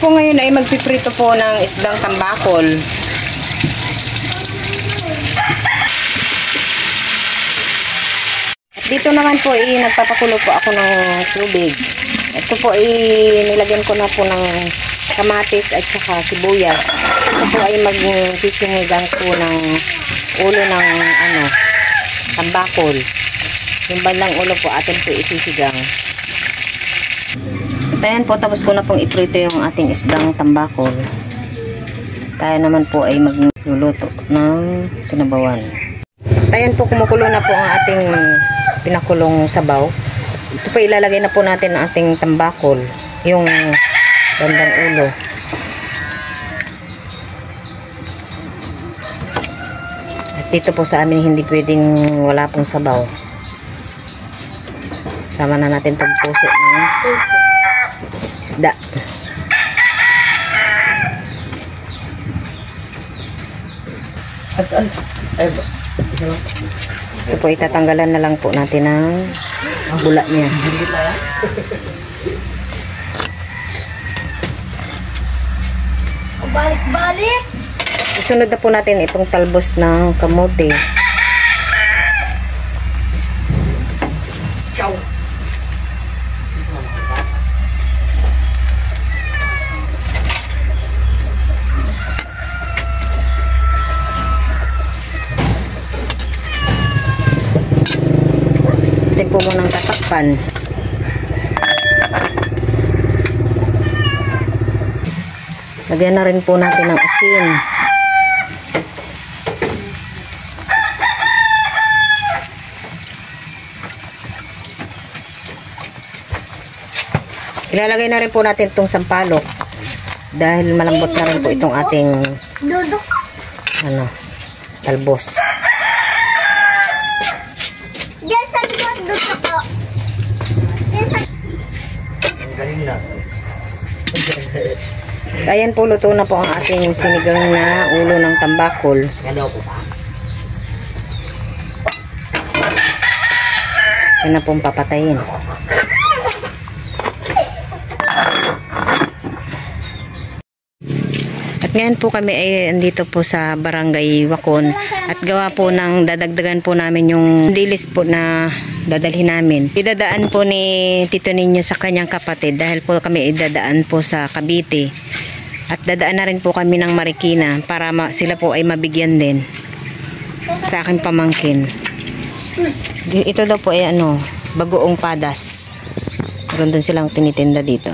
po ngayon ay magpiprito po ng isdang tambakol. At dito naman po nagpapakulo po ako ng tubig. Ito po nilagyan ko na po ng kamatis at saka sibuyas. Ito po ay magsisinigang po ng ulo ng tambakol. Yung bandang ulo po atin po isisigang. At ayan po, tapos ko na pong iprito yung ating isdang tambakol. Tayo naman po ay magluluto ng sinabawan. At ayan po, kumukulo na po ang ating pinakulong sabaw. Ito po ilalagay na po natin ang ating tambakol, yung bandang ulo. At dito po sa amin hindi pwedeng wala pong sabaw. Sama na natin itong puso ng isda. Ito po itatanggalan na lang po natin ang bula niya. Balik-balik. Isunod na po natin itong talbos ng kamote. Atin po munang tatakpan. Lagyan na rin po natin ng asin. Ilalagay na rin po natin itong sampalok dahil malambot na rin po itong ating talbos. Diyan sa likod, dudok ko. Galing na. Ayan po, luto na po ang ating sinigang na ulo ng tambakol. Yan na pong papatayin. At ngayon po kami ay andito po sa Barangay Wacon at gawa po ng dadagdagan po namin yung dilis po na dadalhin namin. Idadaan po ni Tito Ninyo sa kanyang kapatid dahil po kami idadaan po sa Cavite. At dadaan na rin po kami ng Marikina para sila po ay mabigyan din sa aking pamangkin. Ito daw po ay bagoong padas. Meron din silang tinitinda dito.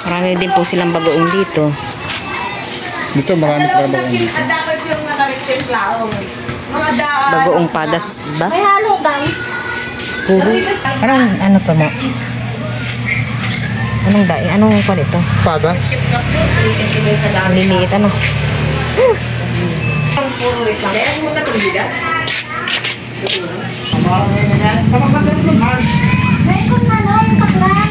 Marami din po silang bagoong dito. Dito marami talaga bagoong dito. Bagoong padas ba? May halo ba? Puro. Ano to mo? Anong daing? Anong pa dito? Padas. Liliit ano? May kung yung kaplan.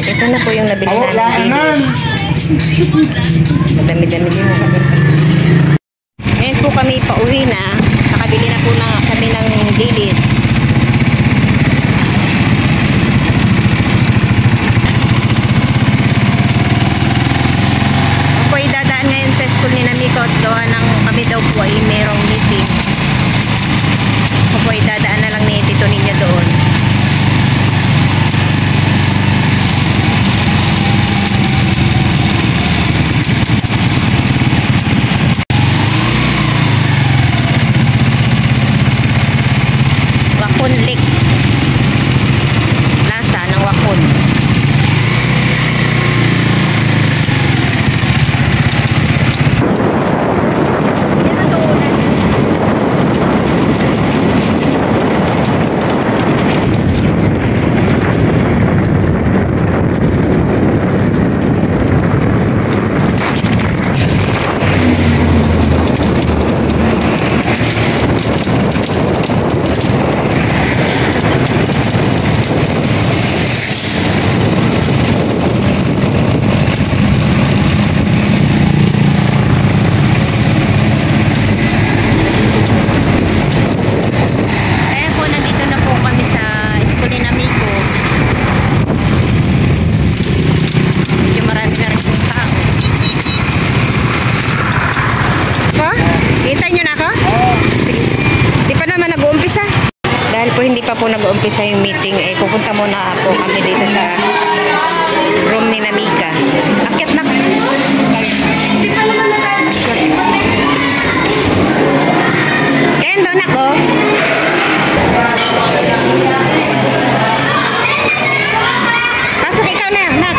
Ito na po yung nabili namin. Madami-dami din na kami. Ngayon po kami pauwi na. Nakabili na po kami ng dilis. Ako po idadaan ngayon sa school ni Namiko at gawa ng kami daw po ay merong meeting. Ako po idadaan na lang ni Tito Ninyo doon. Lake. Lasa ng Wacon. pa po nag-uumpisa yung meeting, eh, pupunta muna po kami dito sa room ni Namika. Akyat na. Ken, doon ako. Pasok ikaw na, nak.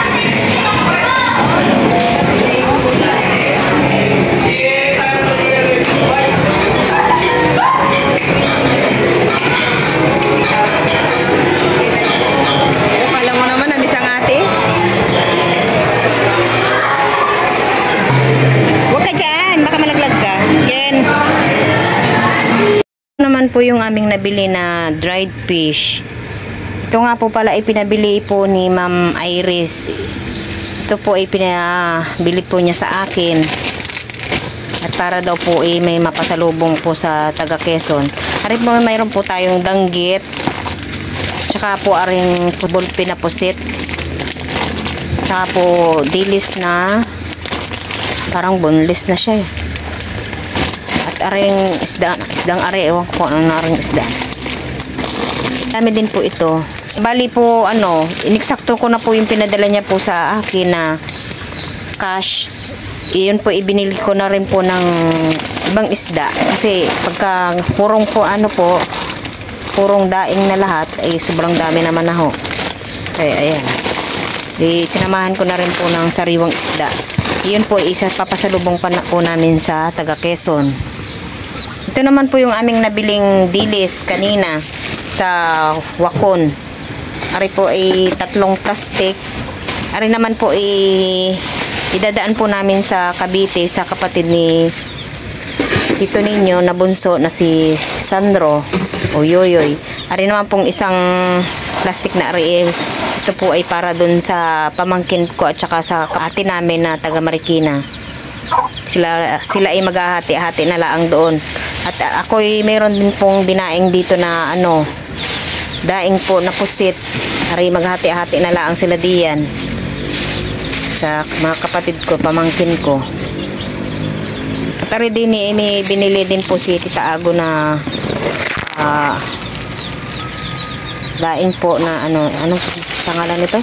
Kala mo naman, ang isang ate. Huwag ka dyan, baka malaglag ka. Ken. Naman po yung aming nabili na dried fish. Ito nga po pala ay pinabili po ni Ma'am Iris. Ito po ay pinabili po niya sa akin. At para daw po ay may mapasalubong po sa taga Quezon. Arit mo, mayroon po tayong danggit. Tsaka po aring bulpi na pusit. Tsaka po dilis na parang boneless na siya eh. At aring isdang are, ewan ko ano na aring isda. Dami din po ito. Bali po iniksakto ko na po yung pinadala niya po sa akin na cash. Iyon po ibinili ko na rin po ng ibang isda. Kasi pagka purong po purong daing na lahat ay sobrang dami naman na ho. Kaya ayan. Sinamahan ko na rin po ng sariwang isda. Iyon po isa papasalubong pa na po namin sa taga Quezon. Ito naman po yung aming nabiling dilis kanina sa Wakon. Ari po ay 3 plastic. Ari naman po ay idadaan po namin sa Cavite sa kapatid ni Tito ninyo na bunso na si Sandro o Yoyoy. Ari naman pong isang plastic na ari. Ito po ay para dun sa pamangkin ko at saka sa ate namin na taga Marikina. Sila ay maghahati-hati na laang doon. At ako ay mayroon din pong dinaing dito na daing po na pusit. Ari maghati-hati na laang sila diyan sa mga kapatid ko, pamangkin ko. At ari din binili din po si Tita Ago na daing po na anong pangalan nito?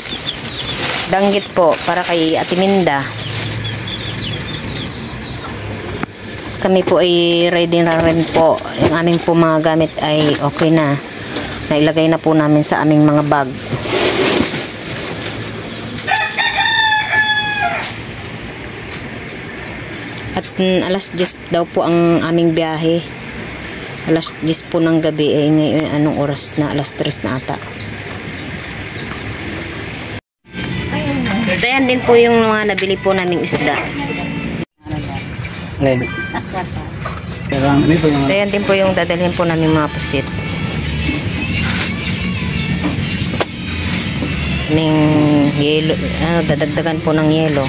Danggit po para kay Ate Minda. Kami po ay ready na rin po. Yung aming po mga gamit ay okay na. Nailagay na po namin sa aming mga bag. At alas 10 daw po ang aming biyahe. Alas 10 po ng gabi. Ngayon anong oras na? Alas 3 na ata. Ayan din po yung mga nabili po naming isda. Ayan. Ayan din po yung dadalhin po namin mga pusit. Ning yelo, dadagdagan po ng yelo.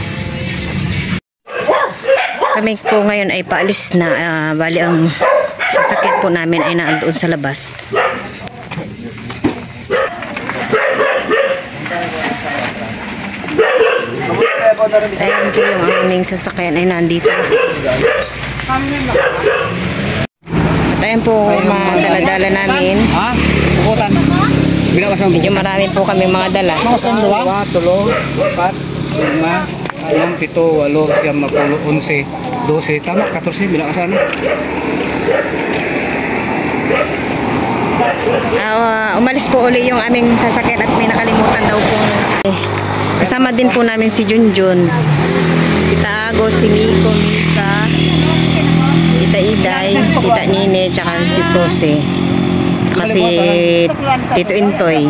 Kami po ngayon ay paalis na. Bali ang sasakyan po namin ay naandoon sa labas. Ayan po yung aming sasakyan ay nandito. At ayan po mga dala-dala namin. Ha? Bukutan. Medyo marami po kami mga dala. Mga sanduwa? 2, 3, 4, 5, 6, 7, 8, 9, 10, 11, 12. Tama, 14. Bila ka sana. Umalis po uli yung aming sasakyan at may nakalimutan daw po. Kasama din po namin si Junjun, Tita Ago, si Miko, Mika, Tita Iday, Tita Nine, tsaka Tito Si. Kasi Tito Intoy.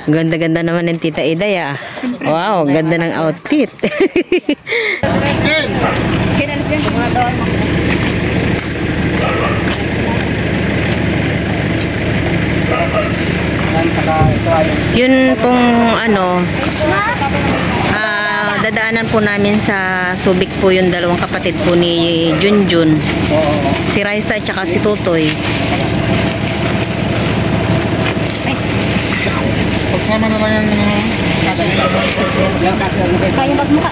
Ganda-ganda naman ng Tita Iday ah. Wow, ganda ng outfit. Yun pong dadaanan po namin sa Subic po yung dalawang kapatid po ni Junjun. Si Raisa at saka si Tutoy. Pagsama naman yung kayong magmukha.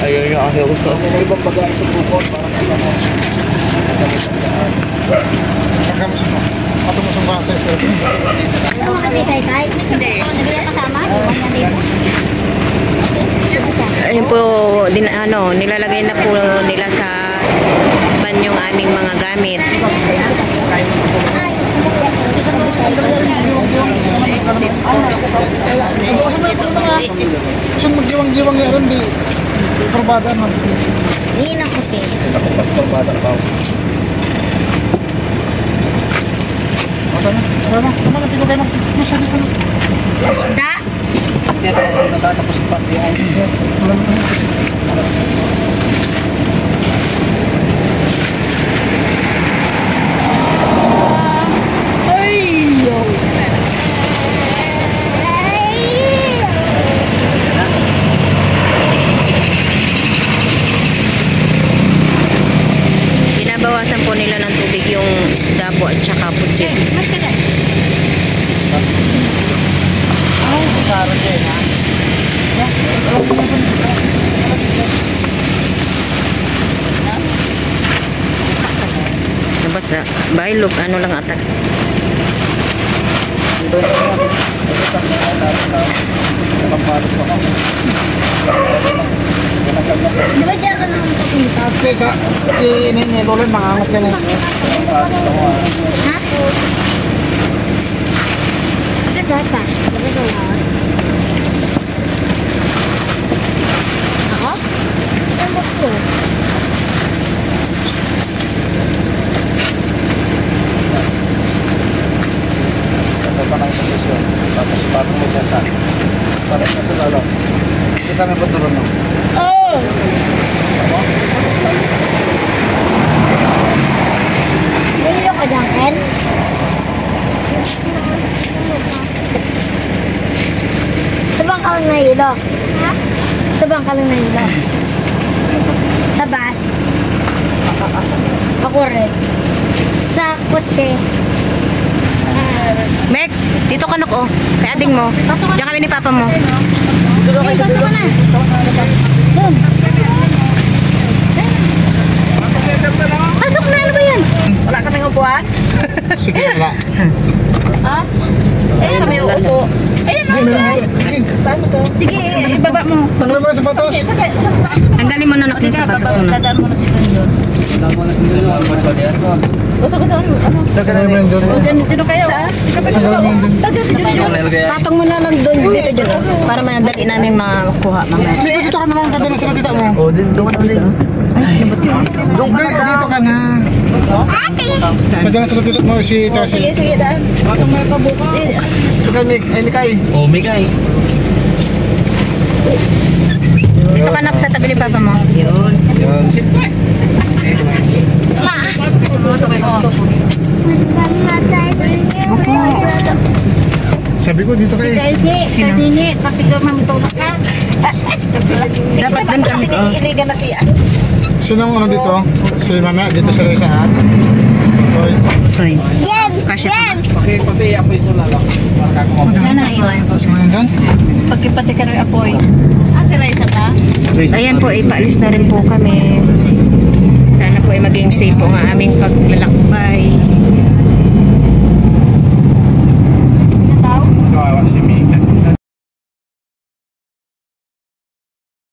Ayun yung ayaw ko. Ibang bagay sa bukod, parang ito mo. Pagkamas mo. Ato mo sa basa. Ano mga bitay tayo? Hindi. Hindi yung kasama? Iwan yan dito. Ayun po, nilalagay na po nila sa ban yung aming mga gamit. Saan maggiwang-giwang nga rin, di probada man. Hindi na kasi. Probada pa. Ano na, pigo kayo masyari ko na. Isda? Hindi ako natatapos yung pati ay. Binabawasan po nila ng tubig yung isda po at saka pusit. Mas ka dyan. Ay, sarap yan ha. Nabasa, bailog, ano lang ata. Di ba dyan ka naman pupunta? Teka, ini-lolan mangangat yan eh. Ha? Kasi papa. Di ba gawin? Ako? Ano ko? Sa ng posisyon. Tapos patong mo dyan sa sarap na sa lalo. Isa may patuloy no? Oh! Nahilo ka dyan, Ken? Sa bang ka lang nahilo? Ha? Sa bang ka lang nahilo? Sa bus? Ako rin. Sa kotse? Mek, dito ka ko. Kay ading mo. Diyan kami ni papa mo. Ay, sasa ka na. Doon. Pasok na, ano ba yan? Wala kaming upuan? Sige, wala. Ha? Eh, kami uupo. Ayun, paano to? Sige, ibaba mo. Tanggalin mo na sapatos. Sige, sakay. Tanggalin mo na natin sa patos mo na. Dadaan mo na si Doon. Basta ko doon, ano? Tanggalin mo yung doon. O, dito kayo. Dagan, sige doon. Patong mo na lang doon, dito dyan. Para madali namin makuha. Dito ka na lang dadalhin sila tita mo. O, doon ka ulit. Dito ka na. Saan? Dadalhin sila tita mo si Sige, Chelsea. sige, daan. Bakit may kabuka? Mikay. O, Mikay. Dito ka na sa tabi ni papa mo. Yun. Yan. Sabi ko dito kayo. Sino? Dapat doon kami. Iligan na tiyan. Sinong ano dito? Si Mama dito sa isahat. Toy. Toy. James! Kasya pa. Okay, pati ako yung sulala. Wala na iwan. Si Mandan. Pagkipati ka rin apoy. Ah, si Raisa ba? Ayan po, ipaalis na rin po kami. Sana po ay maging safe po ang aming paglalakbay.